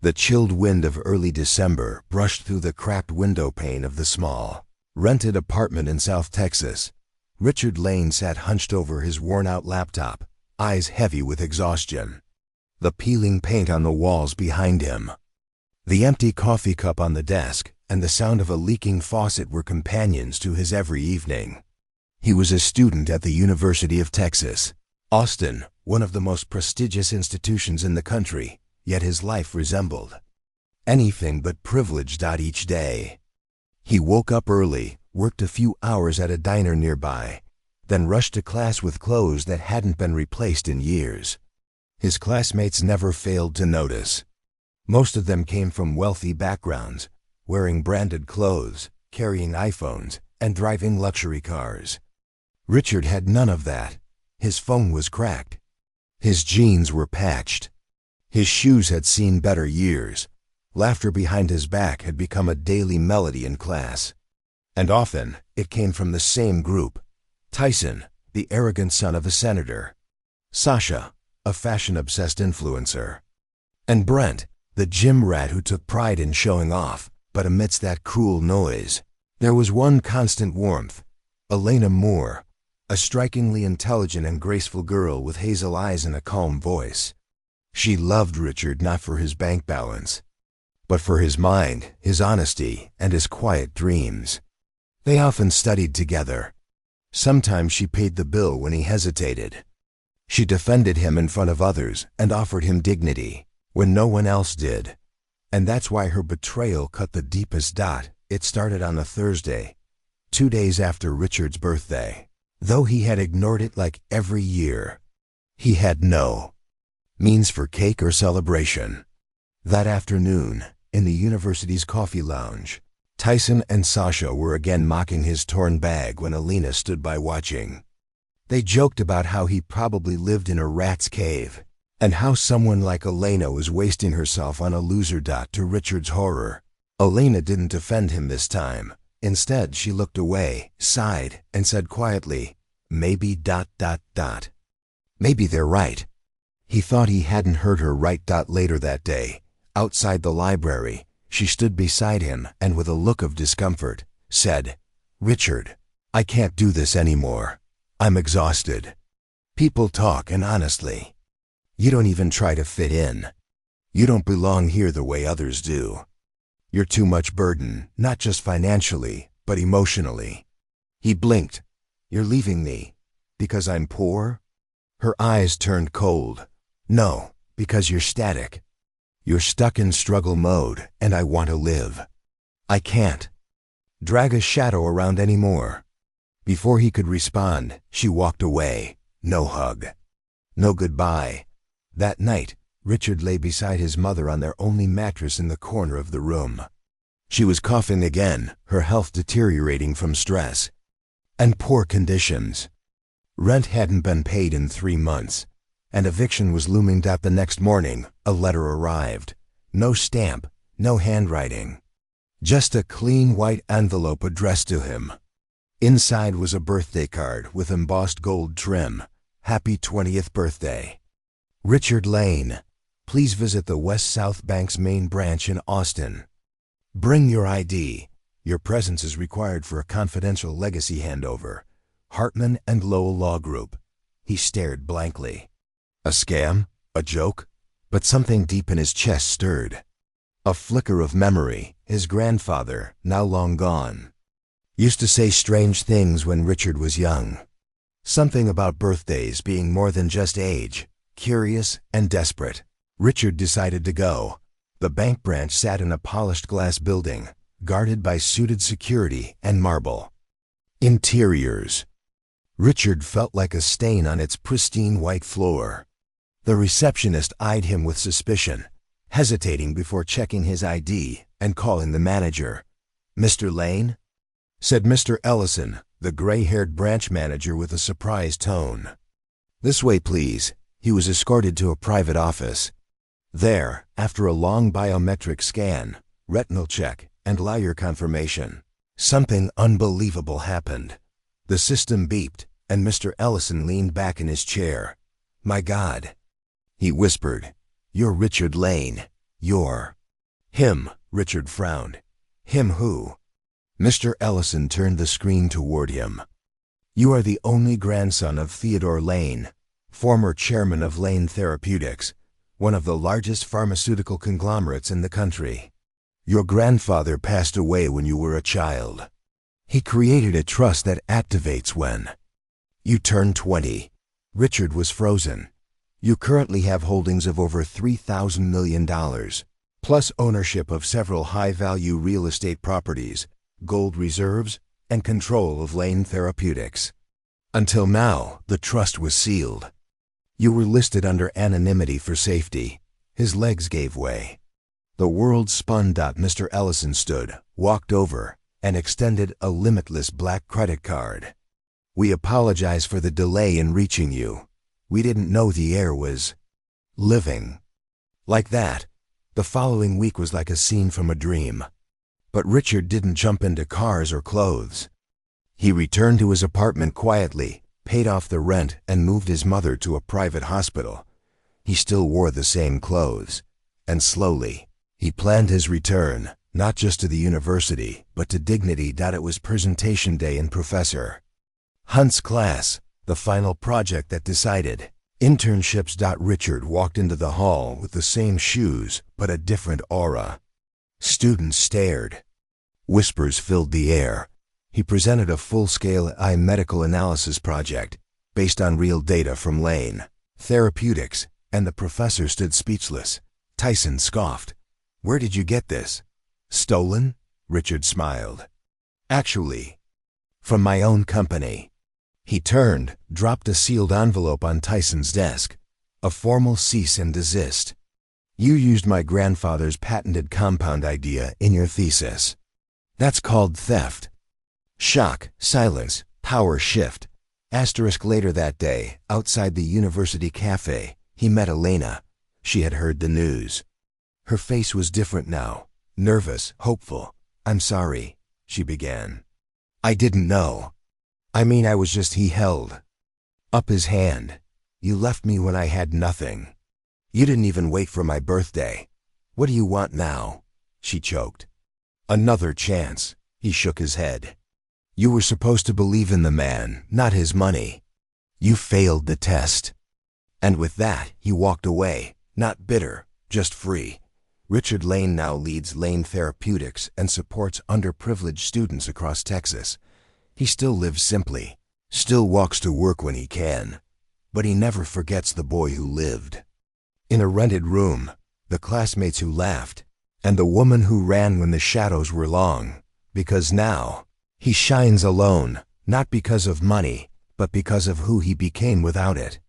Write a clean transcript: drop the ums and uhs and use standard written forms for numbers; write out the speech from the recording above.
The chilled wind of early December brushed through the cracked window pane of the small, rented apartment in South Texas. Richard Lane sat hunched over his worn-out laptop, eyes heavy with exhaustion. The peeling paint on the walls behind him, the empty coffee cup on the desk, and the sound of a leaking faucet were companions to his every evening. He was a student at the University of Texas, Austin, one of the most prestigious institutions in the country, yet his life resembled anything but privilege. Each day, he woke up early, worked a few hours at a diner nearby, then rushed to class with clothes that hadn't been replaced in years. His classmates never failed to notice. Most of them came from wealthy backgrounds, wearing branded clothes, carrying iPhones, and driving luxury cars. Richard had none of that. His phone was cracked. His jeans were patched. His shoes had seen better years. Laughter behind his back had become a daily melody in class. And often, it came from the same group. Tyson, the arrogant son of a senator. Sasha, a fashion-obsessed influencer. And Brent, the gym rat who took pride in showing off. But amidst that cruel noise, there was one constant warmth. Elena Moore, a strikingly intelligent and graceful girl with hazel eyes and a calm voice. She loved Richard not for his bank balance, but for his mind, his honesty, and his quiet dreams. They often studied together. Sometimes she paid the bill when he hesitated. She defended him in front of others and offered him dignity when no one else did. And that's why her betrayal cut the deepest. It started on a Thursday, 2 days after Richard's birthday. Though he had ignored it like every year, he had no means for cake or celebration. That afternoon, in the university's coffee lounge, Tyson and Sasha were again mocking his torn bag when Elena stood by watching. They joked about how he probably lived in a rat's cave, and how someone like Elena was wasting herself on a loser. To Richard's horror, Elena didn't defend him this time. Instead, she looked away, sighed, and said quietly, "Maybe. Maybe they're right." He thought he hadn't heard her right. Later that day, outside the library, she stood beside him and with a look of discomfort, said, "Richard, I can't do this anymore. I'm exhausted. People talk, and honestly, you don't even try to fit in. You don't belong here the way others do. You're too much burden, not just financially, but emotionally." He blinked. "You're leaving me because I'm poor?" Her eyes turned cold. "No, because you're static. You're stuck in struggle mode, and I want to live. I can't drag a shadow around anymore." Before he could respond, she walked away. No hug. No goodbye. That night, Richard lay beside his mother on their only mattress in the corner of the room. She was coughing again, her health deteriorating from stress and poor conditions. Rent hadn't been paid in 3 months, and eviction was looming. The next morning, a letter arrived. No stamp, no handwriting. Just a clean white envelope addressed to him. Inside was a birthday card with embossed gold trim. "Happy 20th birthday. Richard Lane. Please visit the West South Bank's main branch in Austin. Bring your ID. Your presence is required for a confidential legacy handover. Hartman and Lowell Law Group." He stared blankly. A scam? A joke? But something deep in his chest stirred. A flicker of memory. His grandfather, now long gone, used to say strange things when Richard was young. Something about birthdays being more than just age, curious and desperate. Richard decided to go. The bank branch sat in a polished glass building, guarded by suited security and marble interiors. Richard felt like a stain on its pristine white floor. The receptionist eyed him with suspicion, hesitating before checking his ID and calling the manager. "Mr. Lane?" said Mr. Ellison, the gray-haired branch manager, with a surprised tone. "This way, please." He was escorted to a private office. There, after a long biometric scan, retinal check, and liar confirmation, something unbelievable happened. The system beeped, and Mr. Ellison leaned back in his chair. "My God," he whispered, "you're Richard Lane. You're him, Richard frowned. Him who? Mr. Ellison turned the screen toward him. You are the only grandson of Theodore Lane, former chairman of Lane Therapeutics, one of the largest pharmaceutical conglomerates in the country. Your grandfather passed away when you were a child. He created a trust that activates when you turn 20. Richard was frozen. You currently have holdings of over $3,000 million, plus ownership of several high-value real estate properties, gold reserves, and control of Lane Therapeutics. Until now, the trust was sealed. You were listed under anonymity for safety. His legs gave way. The world spun. Mr. Ellison stood, walked over, and extended a limitless black credit card. We apologize for the delay in reaching you. We didn't know the air was living. Like that, the following week was like a scene from a dream. But Richard didn't jump into cars or clothes. He returned to his apartment quietly, paid off the rent, and moved his mother to a private hospital. He still wore the same clothes. And slowly, he planned his return, not just to the university, but to dignity. It was presentation day in Professor Hunt's class, the final project that decided internships. Richard walked into the hall with the same shoes, but a different aura. Students stared. Whispers filled the air. He presented a full-scale eye medical analysis project based on real data from Lane Therapeutics, and the professor stood speechless. Tyson scoffed. Where did you get this? Stolen? Richard smiled. Actually, from my own company. He turned, dropped a sealed envelope on Tyson's desk. A formal cease and desist. You used my grandfather's patented compound idea in your thesis. That's called theft. Shock, silence, power shift. Later that day, outside the university cafe, he met Elena. She had heard the news. Her face was different now, nervous, hopeful. I'm sorry, she began. I didn't know. I was just. He held up his hand. You left me when I had nothing. You didn't even wait for my birthday. What do you want now? She choked. Another chance. He shook his head. You were supposed to believe in the man, not his money. You failed the test. And with that, he walked away, not bitter, just free. Richard Lane now leads Lane Therapeutics and supports underprivileged students across Texas. He still lives simply, still walks to work when he can, but he never forgets the boy who lived. In a rented room, the classmates who laughed, and the woman who ran when the shadows were long, because now, he shines alone, not because of money, but because of who he became without it.